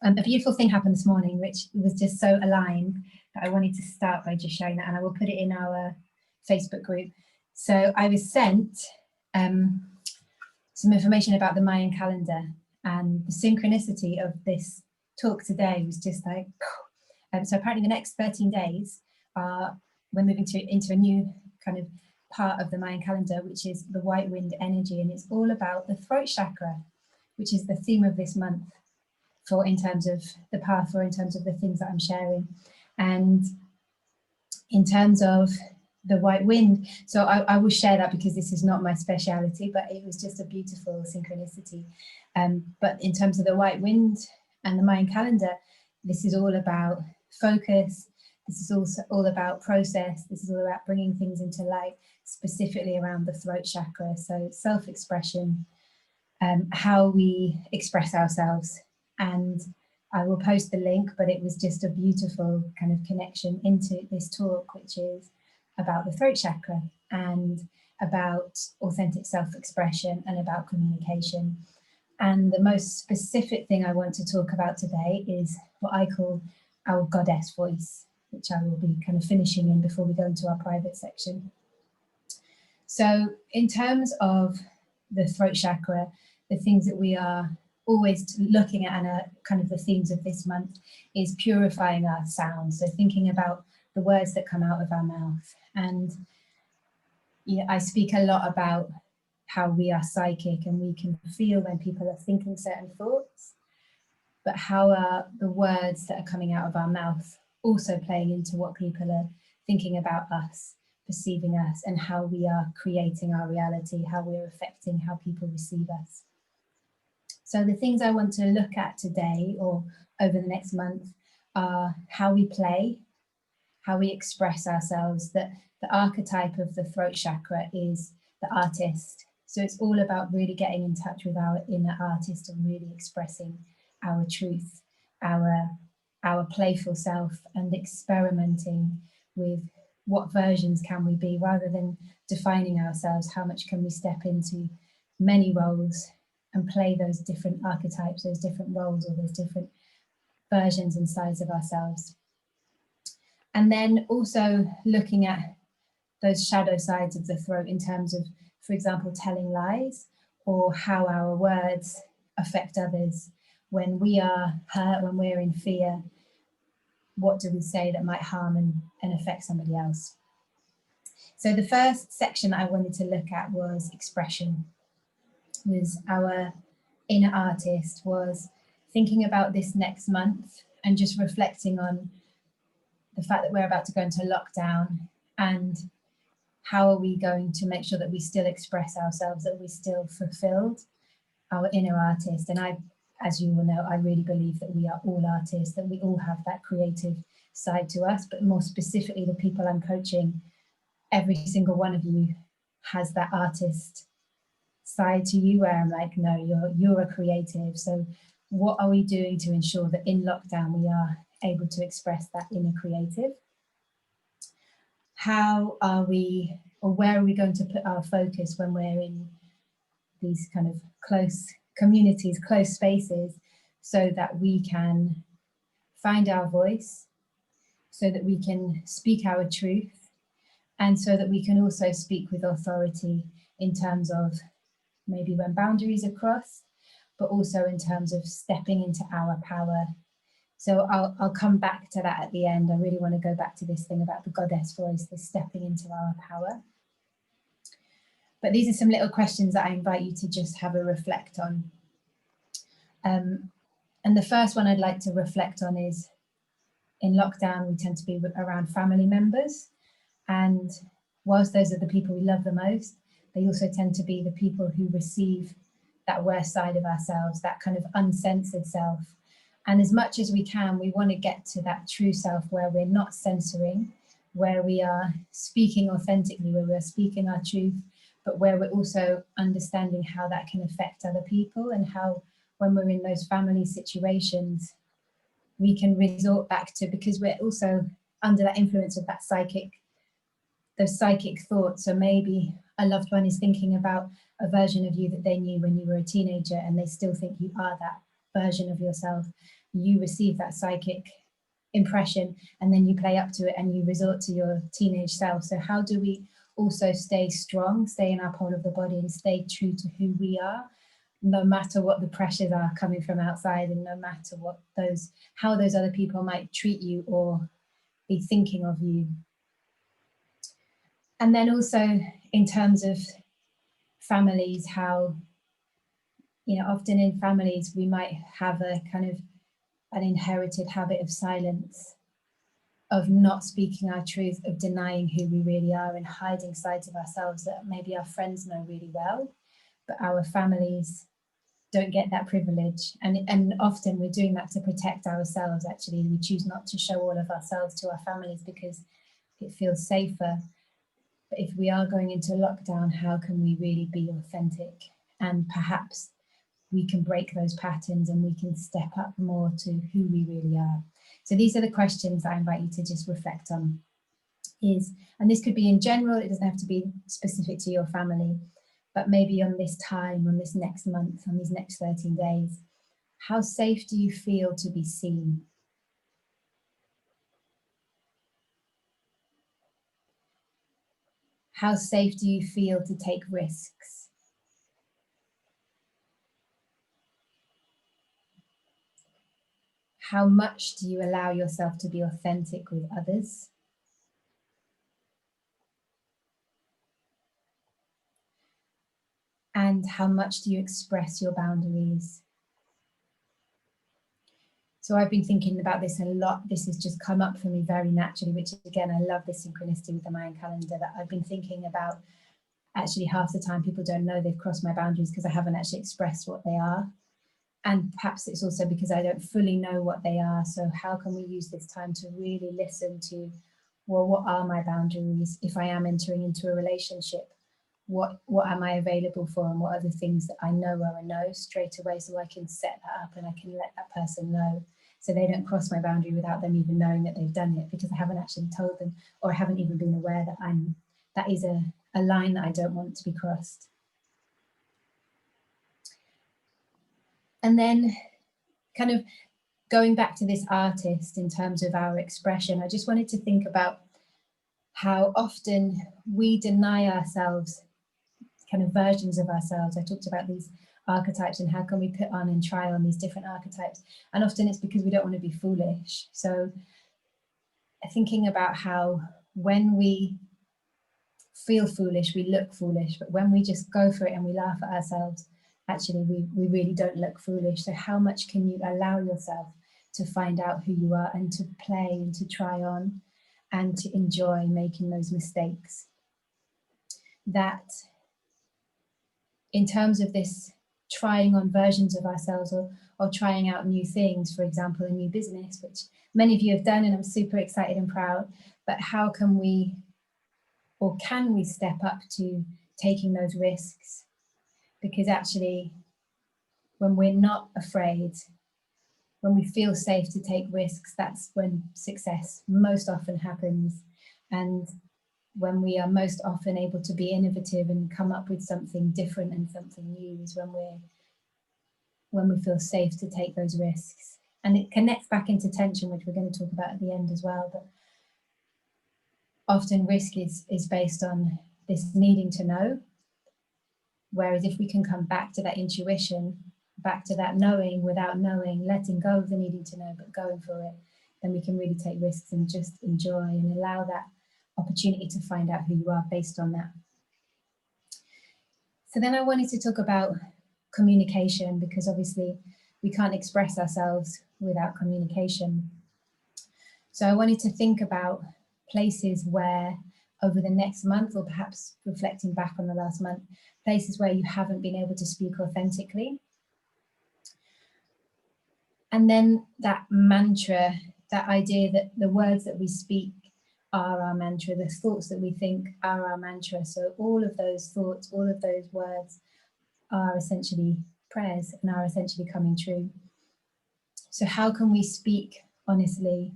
A beautiful thing happened this morning, which was just so aligned that I wanted to start by just sharing that, and I will put it in our Facebook group. So I was sent some information about the Mayan calendar, and the synchronicity of this talk today was just like, so apparently the next 13 days we're moving into a new kind of part of the Mayan calendar, which is the white wind energy, and it's all about the throat chakra, which is the theme of this month for in terms of the path, or in terms of the things that I'm sharing. And in terms of the white wind, so I will share that because this is not my speciality, but it was just a beautiful synchronicity. But in terms of the white wind and the Mayan calendar, this is all about focus. This is also all about process. This is all about bringing things into light, specifically around the throat chakra. So self-expression, how we express ourselves. And I will post the link, but it was just a beautiful kind of connection into this talk, which is about the throat chakra and about authentic self-expression and about communication. And the most specific thing I want to talk about today is what I call our goddess voice, which I will be kind of finishing in before we go into our private section. So in terms of the throat chakra, the things that we are always looking at, and are kind of the themes of this month, is purifying our sound. So thinking about the words that come out of our mouth. And I speak a lot about how we are psychic and we can feel when people are thinking certain thoughts, but how are the words that are coming out of our mouth also playing into what people are thinking about us, perceiving us, and how we are creating our reality, how we're affecting how people receive us. So the things I want to look at today or over the next month are how we play, how we express ourselves. That the archetype of the throat chakra is the artist. So it's all about really getting in touch with our inner artist and really expressing our truth, our playful self, and experimenting with what versions can we be, rather than defining ourselves. How much can we step into many roles and play those different archetypes, those different roles, or those different versions and sides of ourselves. And then also looking at those shadow sides of the throat in terms of, for example, telling lies, or how our words affect others. When we are hurt, when we're in fear, what do we say that might harm and affect somebody else? So the first section that I wanted to look at was expression. Was our inner artist, was thinking about this next month and just reflecting on the fact that we're about to go into lockdown, and how are we going to make sure that we still express ourselves, that we still fulfilled our inner artist. And I, as you will know, I really believe that we are all artists, that we all have that creative side to us, but more specifically the people I'm coaching, every single one of you has that artist side to you, where I'm like, no, you're a creative. So what are we doing to ensure that in lockdown we are able to express that inner creative? How are we, or where are we going to put our focus when we're in these kind of close communities, close spaces, so that we can find our voice, so that we can speak our truth, and so that we can also speak with authority in terms of maybe when boundaries are crossed, but also in terms of stepping into our power. So I'll come back to that at the end. I really want to go back to this thing about the goddess voice, the stepping into our power. But these are some little questions that I invite you to just have a reflect on. And the first one I'd like to reflect on is, in lockdown, we tend to be around family members. And whilst those are the people we love the most, they also tend to be the people who receive that worst side of ourselves, that kind of uncensored self. And as much as we can, we want to get to that true self where we're not censoring, where we are speaking authentically, where we're speaking our truth, but where we're also understanding how that can affect other people, and how when we're in those family situations, we can resort back to, because we're also under that influence of that those psychic thoughts. So maybe a loved one is thinking about a version of you that they knew when you were a teenager, and they still think you are that version of yourself. you receive that psychic impression and then you play up to it and you resort to your teenage self. So how do we also stay strong, stay in our pole of the body and stay true to who we are, no matter what the pressures are coming from outside and no matter what how those other people might treat you or be thinking of you. And then also in terms of families, how, you know, often in families we might have a kind of an inherited habit of silence, of not speaking our truth, of denying who we really are and hiding sides of ourselves that maybe our friends know really well, but our families don't get that privilege. And often we're doing that to protect ourselves, actually. We choose not to show all of ourselves to our families because it feels safer. But if we are going into lockdown, how can we really be authentic? And perhaps we can break those patterns and we can step up more to who we really are. So these are the questions I invite you to just reflect on. And this could be in general, it doesn't have to be specific to your family, but maybe on this time, on this next month, on these next 13 days, how safe do you feel to be seen? How safe do you feel to take risks? How much do you allow yourself to be authentic with others? And how much do you express your boundaries? So I've been thinking about this a lot. This has just come up for me very naturally, which again, I love this synchronicity with the Mayan calendar, that I've been thinking about. Actually, half the time people don't know they've crossed my boundaries because I haven't actually expressed what they are. And perhaps it's also because I don't fully know what they are. So how can we use this time to really listen to, well, what are my boundaries? If I am entering into a relationship, what am I available for, and what are the things that I know are a no straight away, so I can set that up and I can let that person know, so they don't cross my boundary without them even knowing that they've done it, because I haven't actually told them, or I haven't even been aware that that is a line that I don't want to be crossed. And then kind of going back to this artist in terms of our expression, I just wanted to think about how often we deny ourselves kind of versions of ourselves. I talked about these archetypes and how can we put on and try on these different archetypes. And often it's because we don't want to be foolish. So thinking about how when we feel foolish, we look foolish, but when we just go for it and we laugh at ourselves, actually we really don't look foolish. So how much can you allow yourself to find out who you are and to play and to try on and to enjoy making those mistakes? That in terms of this trying on versions of ourselves, or trying out new things, for example, a new business, which many of you have done and I'm super excited and proud, but how can we, or can we step up to taking those risks? Because actually, when we're not afraid, when we feel safe to take risks, that's when success most often happens. And when we are most often able to be innovative and come up with something different and something new is when we feel safe to take those risks. And it connects back into tension, which we're going to talk about at the end as well. But often risk is based on this needing to know. Whereas if we can come back to that intuition, back to that knowing without knowing, letting go of the needing to know, but going for it, then we can really take risks and just enjoy and allow that opportunity to find out who you are based on that. So then I wanted to talk about communication, because obviously we can't express ourselves without communication. So I wanted to think about places where over the next month, or perhaps reflecting back on the last month, places where you haven't been able to speak authentically. And then that mantra, that idea that the words that we speak are our mantra, the thoughts that we think are our mantra. So all of those thoughts, all of those words are essentially prayers and are essentially coming true. So how can we speak honestly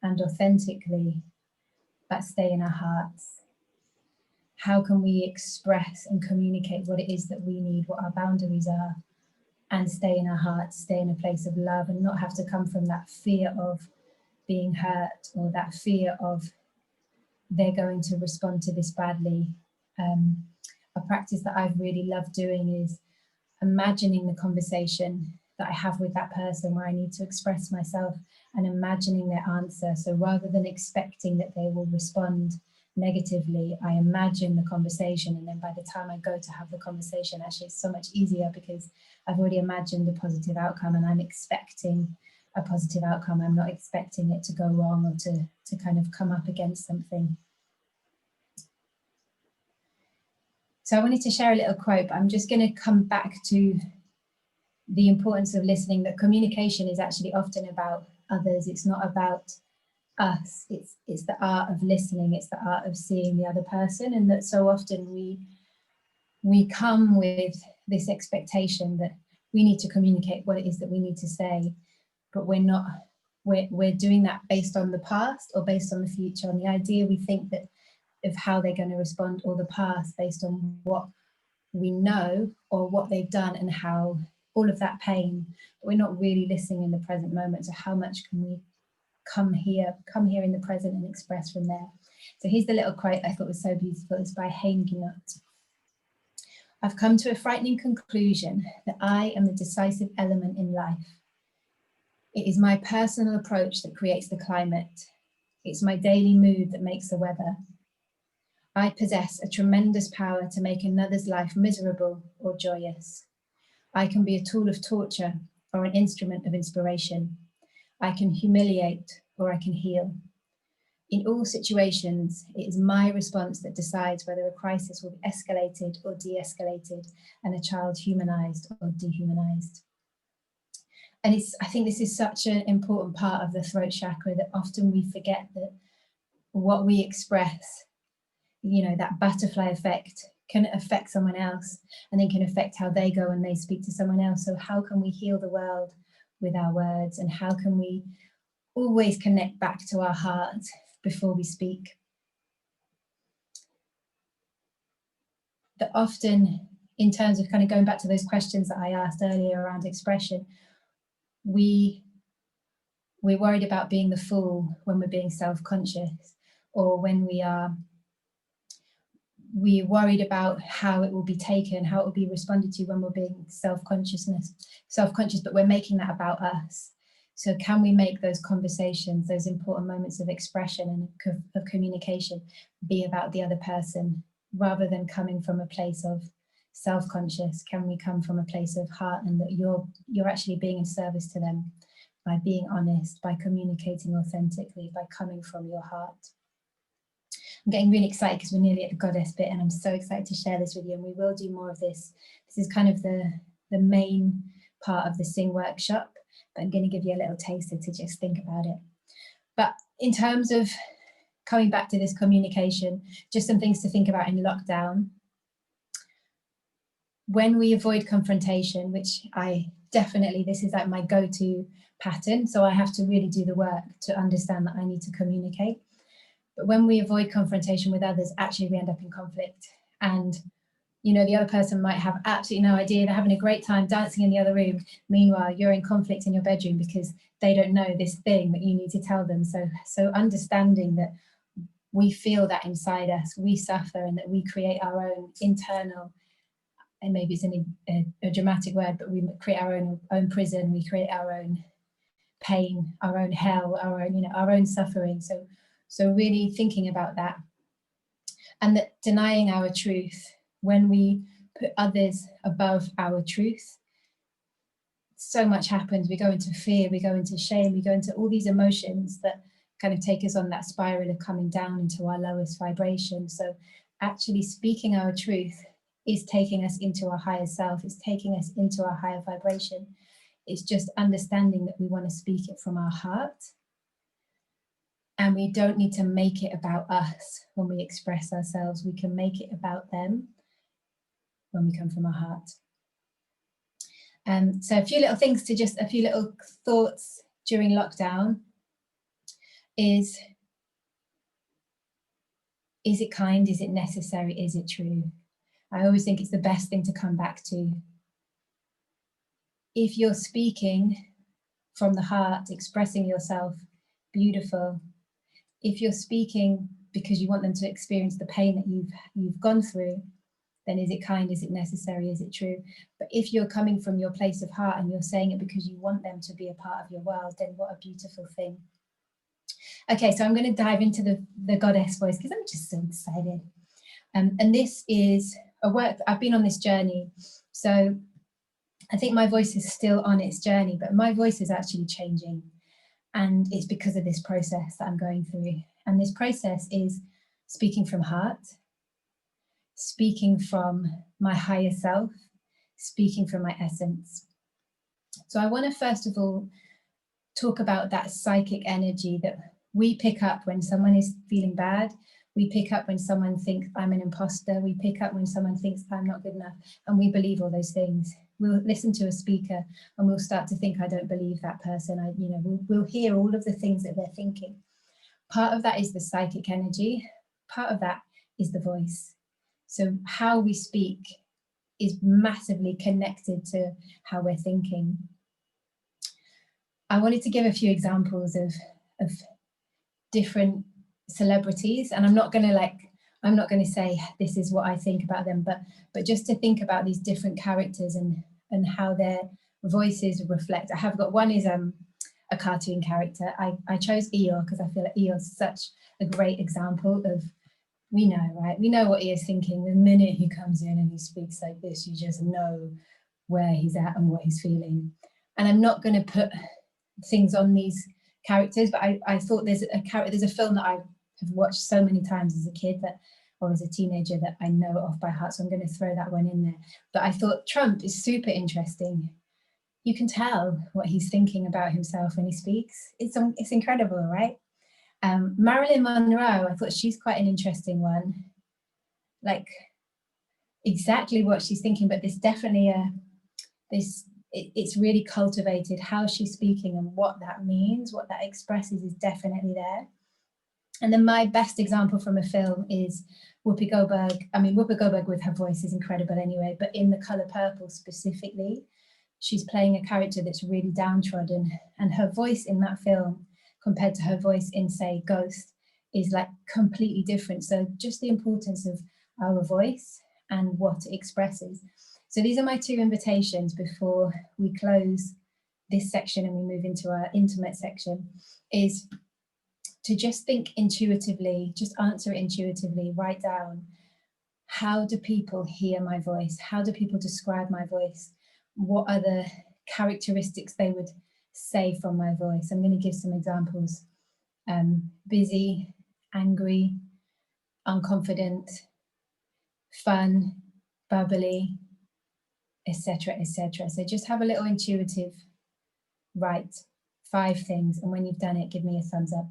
and authentically, but stay in our hearts? How can we express and communicate what it is that we need, what our boundaries are, and stay in our hearts, stay in a place of love, and not have to come from that fear of being hurt or that fear of they're going to respond to this badly. A practice that I've really loved doing is imagining the conversation that I have with that person where I need to express myself and imagining their answer. So rather than expecting that they will respond negatively, I imagine the conversation, and then by the time I go to have the conversation, actually it's so much easier because I've already imagined a positive outcome and I'm expecting a positive outcome. I'm not expecting it to go wrong or to kind of come up against something. So I wanted to share a little quote, but I'm just going to come back to the importance of listening, that communication is actually often about others. It's not about us. It's the art of listening. It's the art of seeing the other person, and that so often we come with this expectation that we need to communicate what it is that we need to say, but we're not. We're doing that based on the past or based on the future, on the idea we think that of how they're going to respond, or the past based on what we know or what they've done and how all of that pain. But we're not really listening in the present moment. So how much can we come here in the present and express from there? So here's the little quote I thought was so beautiful. It's by Hainginot. I've come to a frightening conclusion that I am the decisive element in life. It is my personal approach that creates the climate. It's my daily mood that makes the weather. I possess a tremendous power to make another's life miserable or joyous. I can be a tool of torture or an instrument of inspiration. I can humiliate or I can heal. In all situations, it is my response that decides whether a crisis will be escalated or de-escalated and a child humanized or dehumanized. And I think this is such an important part of the throat chakra that often we forget that what we express, you know, that butterfly effect can affect someone else and then can affect how they go and they speak to someone else. So how can we heal the world with our words, and how can we always connect back to our heart before we speak? That often, in terms of kind of going back to those questions that I asked earlier around expression, we're worried about being the fool when we're being self-conscious, or when we're worried about how it will be taken, how it will be responded to when we're being self-conscious, but we're making that about us. So can we make those conversations, those important moments of expression and of communication, be about the other person, rather than coming from a place of self-conscious? Can we come from a place of heart, and that you're actually being in service to them by being honest, by communicating authentically, by coming from your heart? I'm getting really excited because we're nearly at the Goddess bit, and I'm so excited to share this with you, and we will do more of this. This is kind of the main part of the Sing workshop, but I'm going to give you a little taster to just think about it. But in terms of coming back to this communication, just some things to think about in lockdown. When we avoid confrontation, which this is like my go-to pattern, so I have to really do the work to understand that I need to communicate. But when we avoid confrontation with others, actually we end up in conflict. And, you know, the other person might have absolutely no idea. They're having a great time dancing in the other room. Meanwhile, you're in conflict in your bedroom because they don't know this thing that you need to tell them. So understanding that we feel that inside us, we suffer, and that we create our own internal, and maybe it's a dramatic word, but we create our own prison, we create our own pain, our own hell, our own, our own suffering. So really thinking about that, and that denying our truth, when we put others above our truth, so much happens. We go into fear, we go into shame, we go into all these emotions that kind of take us on that spiral of coming down into our lowest vibration. So actually speaking our truth is taking us into our higher self, it's taking us into our higher vibration. It's just understanding that we want to speak it from our heart. And we don't need to make it about us when we express ourselves. We can make it about them when we come from our heart. So a few little thoughts during lockdown is it kind? Is it necessary? Is it true? I always think it's the best thing to come back to. If you're speaking from the heart, expressing yourself, beautiful. If you're speaking because you want them to experience the pain that you've gone through, then is it kind, is it necessary, is it true? But if you're coming from your place of heart and you're saying it because you want them to be a part of your world, then what a beautiful thing. Okay, so I'm going to dive into the goddess voice because I'm just so excited. And this is a work, I've been on this journey. So I think my voice is still on its journey, but my voice is actually changing. And it's because of this process that I'm going through. And this process is speaking from heart, speaking from my higher self, speaking from my essence. So I want to first of all talk about that psychic energy that we pick up when someone is feeling bad. We pick up when someone thinks I'm an imposter. We pick up when someone thinks I'm not good enough, and we believe all those things. We'll listen to a speaker and we'll start to think, I don't believe that person. We'll hear all of the things that they're thinking. Part of that is the psychic energy. Part of that is the voice. So how we speak is massively connected to how we're thinking. I wanted to give a few examples of different celebrities, and I'm not going to say this is what I think about them, but just to think about these different characters and how their voices reflect. I have got one is a cartoon character. I chose Eeyore because I feel like Eeyore's such a great example of, we know, right? We know what he is thinking. The minute he comes in and he speaks like this, you just know where he's at and what he's feeling. And I'm not going to put things on these characters, but I thought there's a film that I have watched so many times as a kid or as a teenager that I know off by heart, so I'm going to throw that one in there. But I thought Trump is super interesting. You can tell what he's thinking about himself when he speaks. It's incredible, right? Marilyn Monroe, I thought she's quite an interesting one. Like exactly what she's thinking, but there's definitely it's really cultivated how she's speaking, and what that means, what that expresses is definitely there. And then my best example from a film is Whoopi Goldberg. I mean, Whoopi Goldberg with her voice is incredible anyway, but in The Color Purple specifically, she's playing a character that's really downtrodden, and her voice in that film compared to her voice in, say, Ghost is like completely different. So just the importance of our voice and what it expresses. So these are my two invitations before we close this section and we move into our intimate section, is to just think intuitively, just answer it intuitively, write down, how do people hear my voice? How do people describe my voice? What are the characteristics they would say from my voice? I'm going to give some examples. Busy, angry, unconfident, fun, bubbly, etc., etc. So just have a little intuitive, write 5 things, and when you've done it, give me a thumbs up.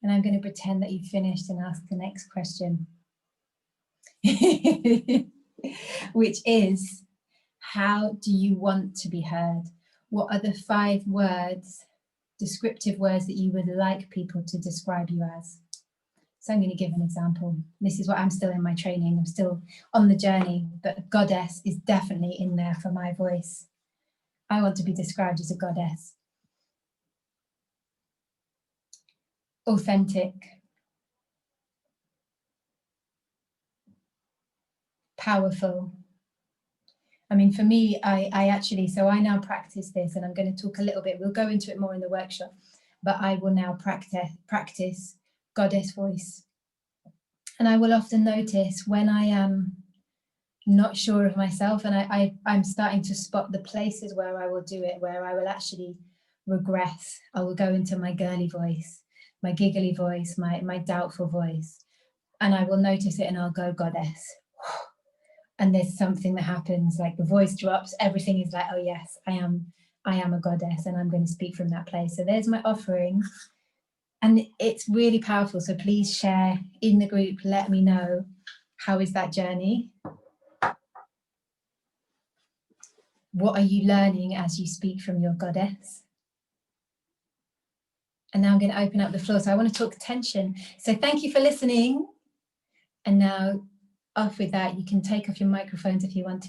And I'm going to pretend that you've finished and ask the next question, which is, how do you want to be heard? What are the 5 words, descriptive words, that you would like people to describe you as? So I'm going to give an example. This is what I'm still in my training. I'm still on the journey, but goddess is definitely in there for my voice. I want to be described as a goddess. Authentic. Powerful. I mean, for me, I actually, so I now practice this, and I'm going to talk a little bit, we'll go into it more in the workshop, but I will now practice goddess voice. And I will often notice when I am not sure of myself, and I'm starting to spot the places where I will do it, where I will actually regress. I will go into my girly voice, my giggly voice, my doubtful voice, and I will notice it and I'll go, goddess. And there's something that happens, like the voice drops, everything is like, oh yes, I am I am a goddess and I'm going to speak from that place. So there's my offering. And it's really powerful. So please share in the group. Let me know, how is that journey? What are you learning as you speak from your goddess? And now I'm going to open up the floor. So I want to talk attention. So thank you for listening. And now off with that, you can take off your microphones if you want to.